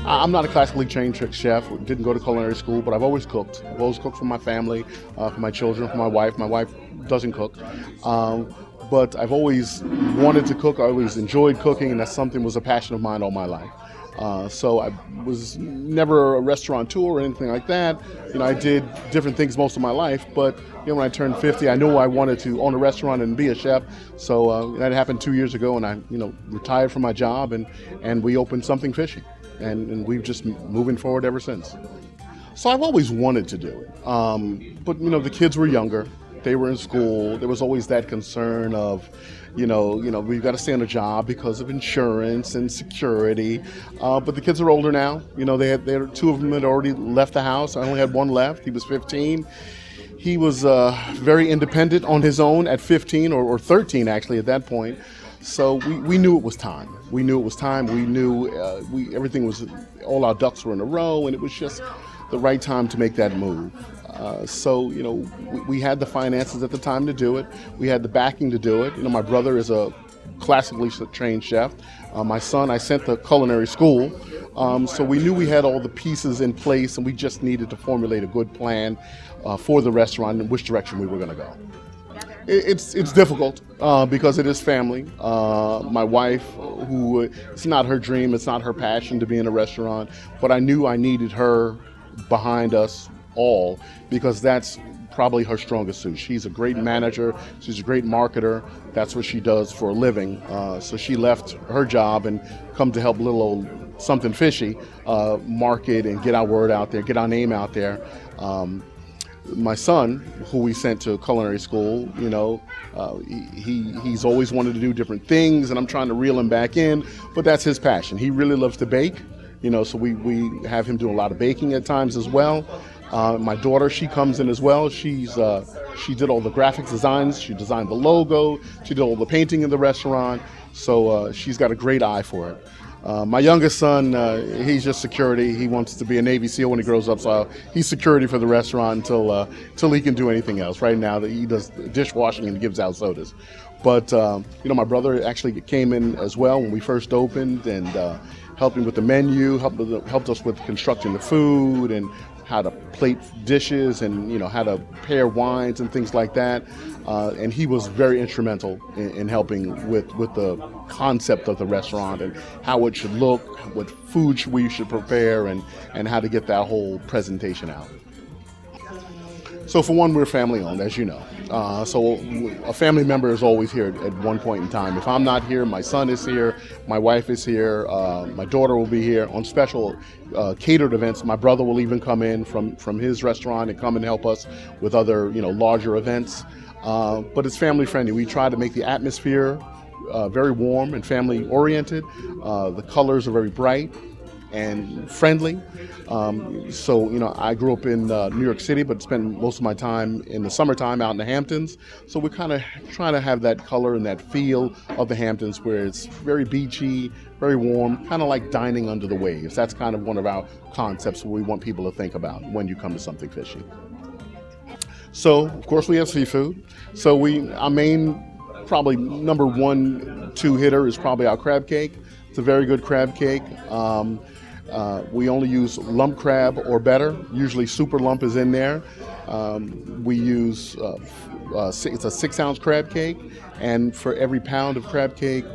I'm not a classically trained chef. Didn't go to culinary school, but I've always cooked. I've always cooked for my family, for my children, for my wife. My wife doesn't cook. But I've always wanted to cook. I always enjoyed cooking, and that's something was a passion of mine all my life. So I was never a restaurateur or anything like that. I did different things most of my life, but when I turned 50, I knew I wanted to own a restaurant and be a chef. So that happened 2 years ago, and I retired from my job, and we opened Something Fishy, and we've just moving forward ever since. So I've always wanted to do it, but the kids were younger. They were in school. There was always that concern of, we've got to stay on a job because of insurance and security. But the kids are older now. Two of them had already left the house. I only had one left. He was 15. He was very independent on his own at 15 or 13 actually at that point. So we knew it was time. We knew everything was, all our ducks were in a row, and it was just the right time to make that move. So we had the finances at the time to do it. We had the backing to do it. My brother is a classically trained chef. My son, I sent to culinary school. So we knew we had all the pieces in place, and we just needed to formulate a good plan for the restaurant and which direction we were going to go. It's difficult because it is family. My wife, who it's not her dream, it's not her passion to be in a restaurant, but I knew I needed her behind us all, because that's probably her strongest suit. She's a great manager. She's a great marketer. That's what she does for a living. So she left her job and come to help little old Something Fishy market and get our word out there, get our name out there. My son, who we sent to culinary school, he's always wanted to do different things, and I'm trying to reel him back in, but that's his passion. He really loves to bake, so we have him do a lot of baking at times as well. My daughter, she comes in as well. She did all the graphics designs. She designed the logo. She did all the painting in the restaurant. So she's got a great eye for it. My youngest son, he's just security. He wants to be a Navy SEAL when he grows up. So he's security for the restaurant until he can do anything else. Right now, he does dishwashing and gives out sodas. But my brother actually came in as well when we first opened and helped me with the menu, helped us with constructing the food and how to plate dishes and how to pair wines and things like that. And he was very instrumental in helping with the concept of the restaurant and how it should look, what food we should prepare, and how to get that whole presentation out. So for one, we're family owned, as you know. So a family member is always here at one point in time. If I'm not here, my son is here, my wife is here, my daughter will be here. On special catered events, my brother will even come in from his restaurant and come and help us with other larger events. But it's family friendly. We try to make the atmosphere very warm and family oriented. The colors are very bright and friendly. So I grew up in New York City, but spent most of my time in the summertime out in the Hamptons. So we kind of try to have that color and that feel of the Hamptons, where it's very beachy, very warm, kind of like dining under the waves. That's kind of one of our concepts we want people to think about when you come to Something Fishy. So of course we have seafood. So our main, probably number 1, 2 hitter is probably our crab cake. It's a very good crab cake. We only use lump crab or better. Usually super lump is in there. We use, it's a 6-ounce crab cake, and for every pound of crab cake,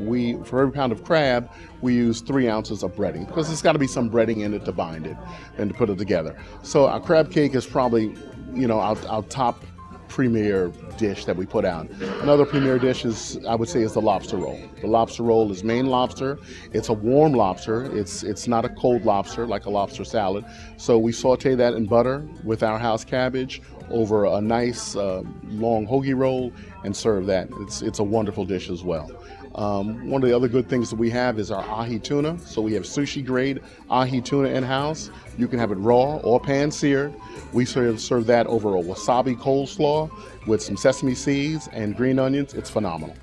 for every pound of crab, we use 3 ounces of breading, because there's got to be some breading in it to bind it and to put it together. So our crab cake is probably, our top premier dish that we put out. Another premier dish is the lobster roll. The lobster roll is Maine lobster. It's a warm lobster. It's not a cold lobster like a lobster salad. So we saute that in butter with our house cabbage over a nice long hoagie roll and serve that. It's a wonderful dish as well. One of the other good things that we have is our ahi tuna. So we have sushi grade ahi tuna in-house. You can have it raw or pan-seared. We serve that over a wasabi coleslaw with some sesame seeds and green onions. It's phenomenal.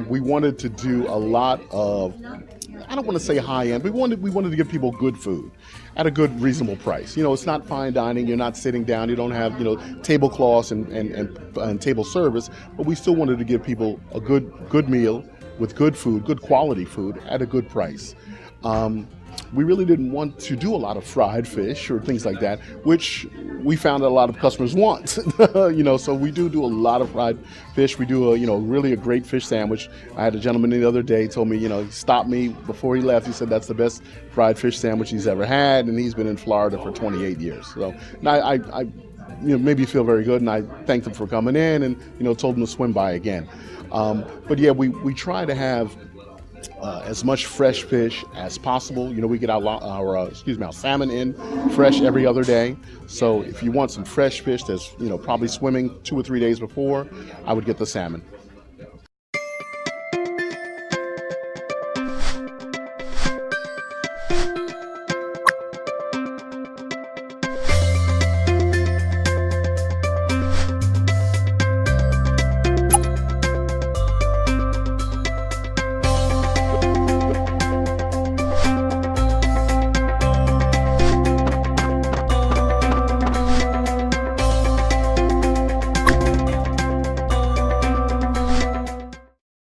We wanted to do a lot of, I don't want to say high-end, we wanted to give people good food at a good, reasonable price. It's not fine dining. You're not sitting down. You don't have, tablecloths and table service, but we still wanted to give people a good meal with good food, good quality food at a good price. we really didn't want to do a lot of fried fish or things like that, which we found that a lot of customers want. So we do a lot of fried fish. We do really a great fish sandwich. I had a gentleman the other day told me, he stopped me before he left. He said that's the best fried fish sandwich he's ever had, and he's been in Florida for 28 years. So I made me feel very good, and I thanked him for coming in, and told him to swim by again. But yeah, we try to have as much fresh fish as possible. We get our salmon in fresh every other day. So if you want some fresh fish that's probably swimming 2 or 3 days before, I would get the salmon.